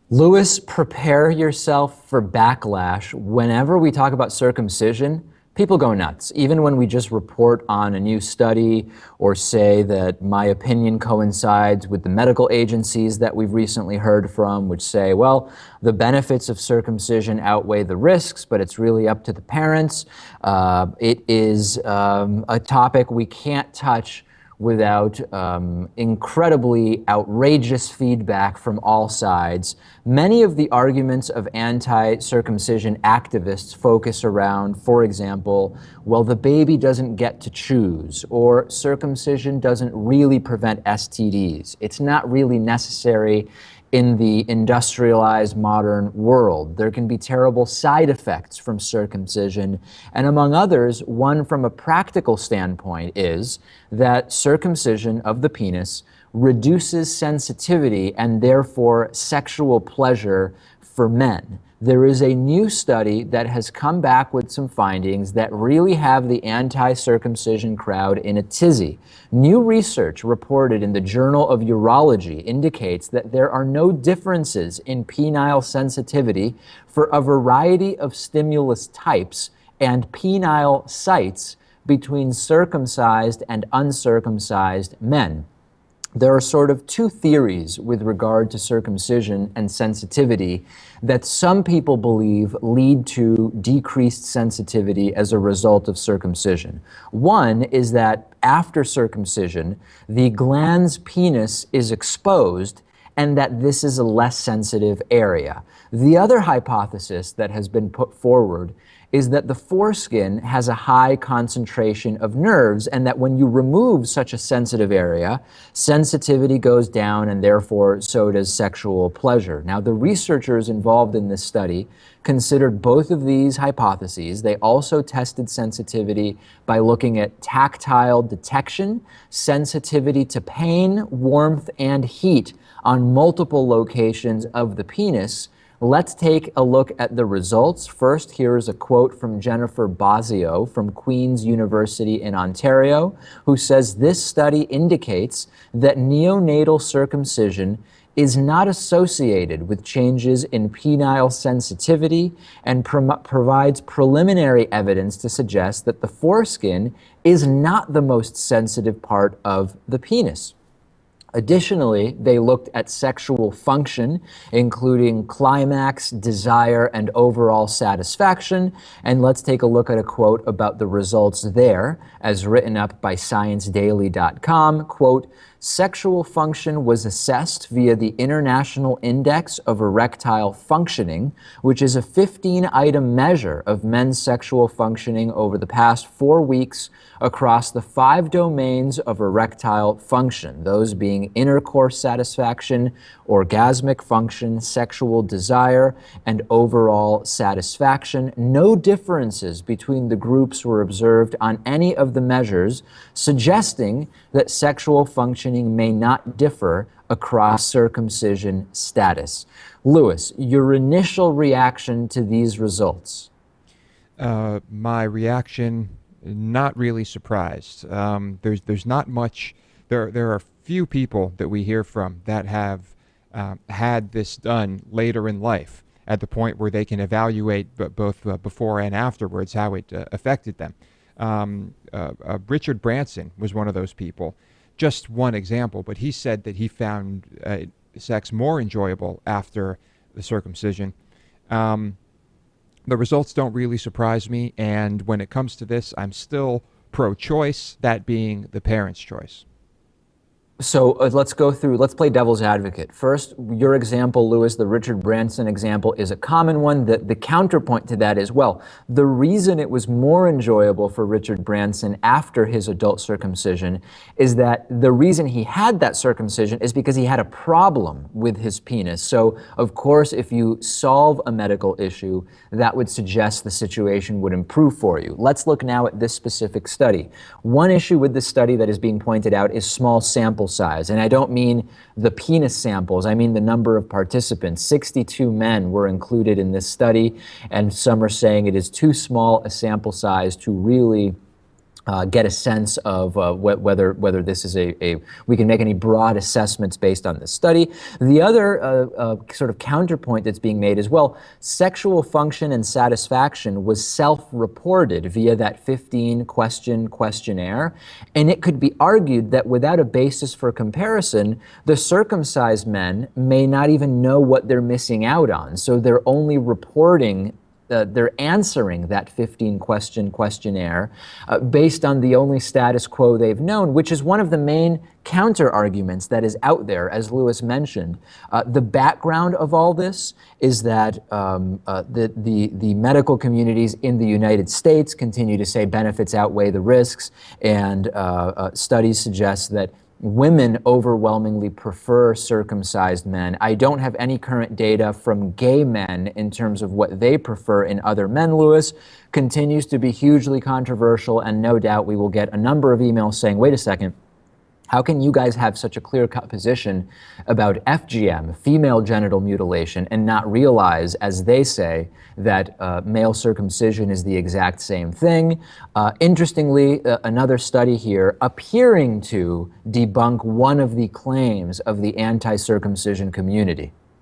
Lewis, prepare yourself for backlash. Whenever we talk about circumcision, people go nuts. Even when we just report on a new study or say that my opinion coincides with the medical agencies that we've recently heard from, which say, well, the benefits of circumcision outweigh the risks, but it's really up to the parents. It is a topic we can't touch without incredibly outrageous feedback from all sides. Many of the arguments of anti-circumcision activists focus around, for example, well, the baby doesn't get to choose, or circumcision doesn't really prevent STDs. It's not really necessary in the industrialized modern world. There can be terrible side effects from circumcision. And among others, one from a practical standpoint is that circumcision of the penis reduces sensitivity and therefore sexual pleasure for men. There is a new study that has come back with some findings that really have the anti-circumcision crowd in a tizzy. New research reported in the Journal of Urology indicates that there are no differences in penile sensitivity for a variety of stimulus types and penile sites between circumcised and uncircumcised men. There are sort of two theories with regard to circumcision and sensitivity that some people believe lead to decreased sensitivity as a result of circumcision. One is that after circumcision, the glans penis is exposed and that this is a less sensitive area. The other hypothesis that has been put forward is that the foreskin has a high concentration of nerves and that when you remove such a sensitive area, sensitivity goes down and therefore so does sexual pleasure. Now, the researchers involved in this study considered both of these hypotheses. They also tested sensitivity by looking at tactile detection, sensitivity to pain, warmth, and heat on multiple locations of the penis. Let's take a look at the results. First, here is a quote from Jennifer Bosio from Queen's University in Ontario, who says this study indicates that neonatal circumcision is not associated with changes in penile sensitivity and provides preliminary evidence to suggest that the foreskin is not the most sensitive part of the penis. Additionally, they looked at sexual function, including climax, desire, and overall satisfaction. And let's take a look at a quote about the results there, as written up by ScienceDaily.com. Quote, sexual function was assessed via the International Index of Erectile Functioning, which is a 15-item measure of men's sexual functioning over the past 4 weeks across the 5 domains of erectile function, those being intercourse satisfaction, orgasmic function, sexual desire, and overall satisfaction. No differences between the groups were observed on any of the measures, suggesting that sexual functioning may not differ across circumcision status. Lewis, your initial reaction to these results? My reaction, not really surprised. There's not much. There are few people that we hear from that have had this done later in life at the point where they can evaluate both before and afterwards how it affected them. Richard Branson was one of those people. Just one example, but he said that he found sex more enjoyable after the circumcision. The results don't really surprise me, and when it comes to this, I'm still pro-choice, that being the parent's choice. So let's play devil's advocate. First, your example, Lewis, the Richard Branson example, is a common one. The counterpoint to that is, well, the reason it was more enjoyable for Richard Branson after his adult circumcision is that the reason he had that circumcision is because he had a problem with his penis. So, of course, if you solve a medical issue, that would suggest the situation would improve for you. Let's look now at this specific study. One issue with this study that is being pointed out is small sample size. And I don't mean the penis samples, I mean the number of participants. 62 men were included in this study, and some are saying it is too small a sample size to really get a sense of whether this is we can make any broad assessments based on this study. The other sort of counterpoint that's being made is, well, sexual function and satisfaction was self-reported via that 15-question questionnaire, and it could be argued that without a basis for comparison, the circumcised men may not even know what they're missing out on, so they're only reporting they're answering that 15-question questionnaire based on the only status quo they've known, which is one of the main counter-arguments that is out there, as Lewis mentioned. The background of all this is that the medical communities in the United States continue to say benefits outweigh the risks, and studies suggest that women overwhelmingly prefer circumcised men. I don't have any current data from gay men in terms of what they prefer in other men. Lewis continues to be hugely controversial, and no doubt we will get a number of emails saying, wait a second, how can you guys have such a clear-cut position about FGM, female genital mutilation, and not realize, as they say, that male circumcision is the exact same thing? Interestingly, another study here appearing to debunk one of the claims of the anti-circumcision community.